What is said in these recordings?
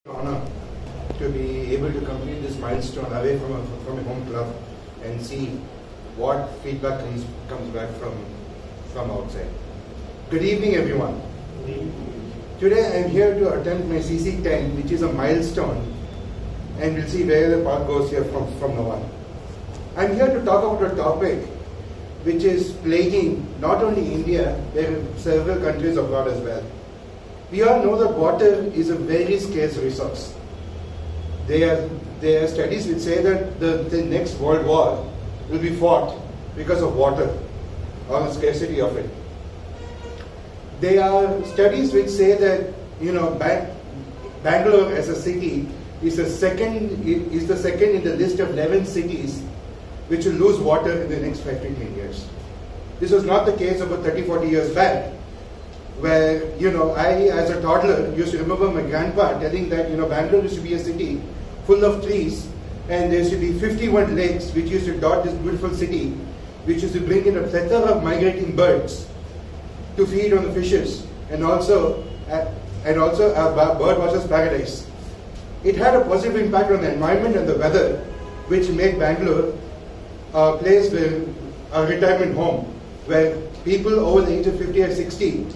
Honor to be able to complete this milestone away from a home club and see what feedback comes back from outside. Good evening, everyone. Today I am here to attempt my CC10, which is a milestone, and we'll see where the path goes here from now on. I'm here to talk about a topic which is plaguing not only India, there are several countries abroad as well. We all know that water is a very scarce resource. There are studies which say that the next world war will be fought because of water or the scarcity of it. There are studies which say that Bengaluru as a city is the second in the list of 11 cities which will lose water in the next 5 to 10 years. This was not the case about 30-40 years back, where I as a toddler used to remember my grandpa telling that Bengaluru used to be a city full of trees, and there used to be 51 lakes which used to dot this beautiful city, which used to bring in a plethora of migrating birds to feed on the fishes, and also a bird watcher's paradise. It had a positive impact on the environment and the weather, which made Bengaluru a place where a retirement home where people over the age of 50 or 60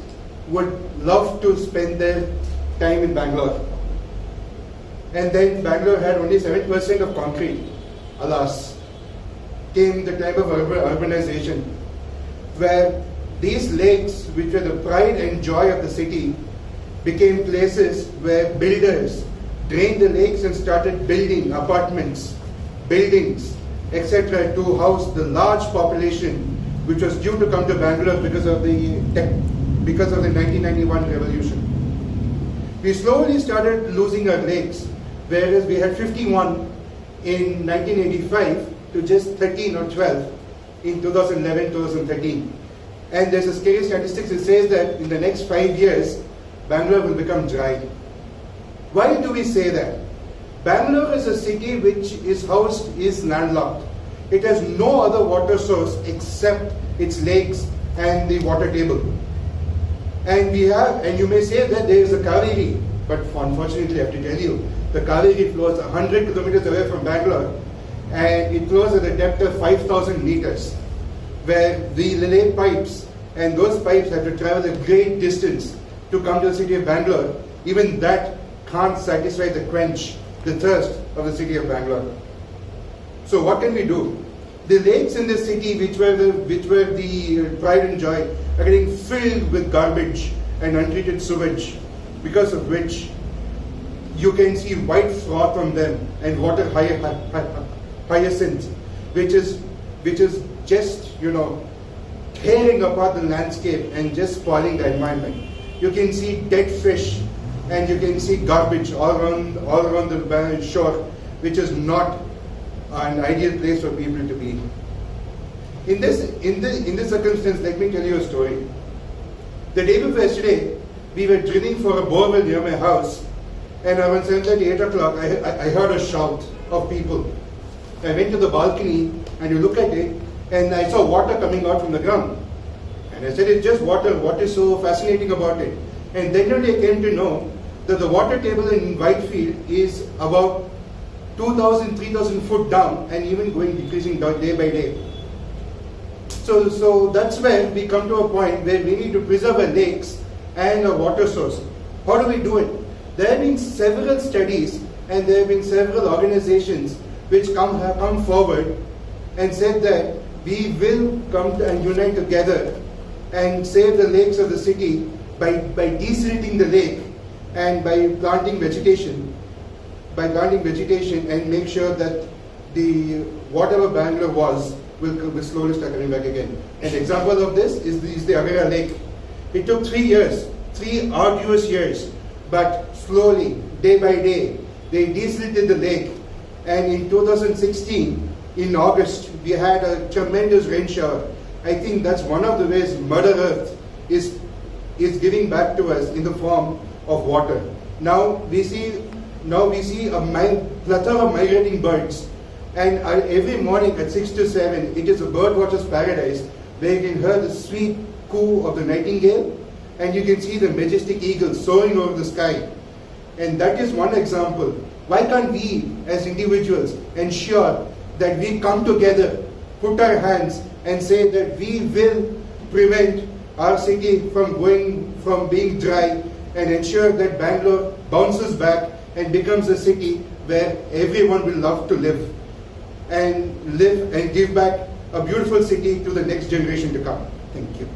would love to spend their time in Bengaluru. And then Bengaluru had only 7% of concrete. Alas, came the time of urbanization, where these lakes, which were the pride and joy of the city, became places where builders drained the lakes and started building apartments, buildings, etc. to house the large population which was due to come to Bengaluru because of the 1991 revolution. We slowly started losing our lakes, whereas we had 51 in 1985 to just 13 or 12 in 2011, 2013. And there's a scary statistics that says that in the next 5 years, Bengaluru will become dry. Why do we say that? Bengaluru is a city which is landlocked. It has no other water source except its lakes and the water table. And you may say that there is a Kaveri, but unfortunately I have to tell you, the Kaveri flows 100 kilometers away from Bengaluru, and it flows at a depth of 5,000 meters, where we lay pipes, and those pipes have to travel a great distance to come to the city of Bengaluru. Even that can't satisfy the thirst of the city of Bengaluru. So what can we do? The lakes in the city, which were the pride and joy, are getting filled with garbage and untreated sewage, because of which you can see white froth on them and water hyacinth, which is just tearing apart the landscape and just spoiling the environment. You can see dead fish, and you can see garbage all around the shore, which is not an ideal place for people to be. In this circumstance, let me tell you a story. The day before yesterday, we were drilling for a borewell near my house, and around 7:30, 8 o'clock, I heard a shout of people. I went to the balcony, and you look at it, and I saw water coming out from the ground. And I said, it's just water. What is so fascinating about it? And then only I came to know that the water table in Whitefield is about 2,000, 3,000 foot down, and even decreasing day by day. So that's where we come to a point where we need to preserve our lakes and our water source. How do we do it? There have been several studies, and there have been several organizations which have come forward and said that we will come and unite together and save the lakes of the city by desilting the lake and by planting vegetation and make sure that the whatever Bengaluru was will slowly start coming back again. An example of this is the Agara Lake. It took 3 arduous years, but slowly, day by day, they desilted the lake. And in 2016, in August, we had a tremendous rain shower. I think that's one of the ways Mother Earth is giving back to us in the form of water. Now we see a plethora of migrating birds, and every morning at 6 to 7, it is a bird watcher's paradise, where you can hear the sweet coo of the nightingale, and you can see the majestic eagle soaring over the sky. And that is one example. Why can't we as individuals ensure that we come together, put our hands and say that we will prevent our city from being dry and ensure that Bangalore bounces back and becomes a city where everyone will love to live and give back a beautiful city to the next generation to come. Thank you.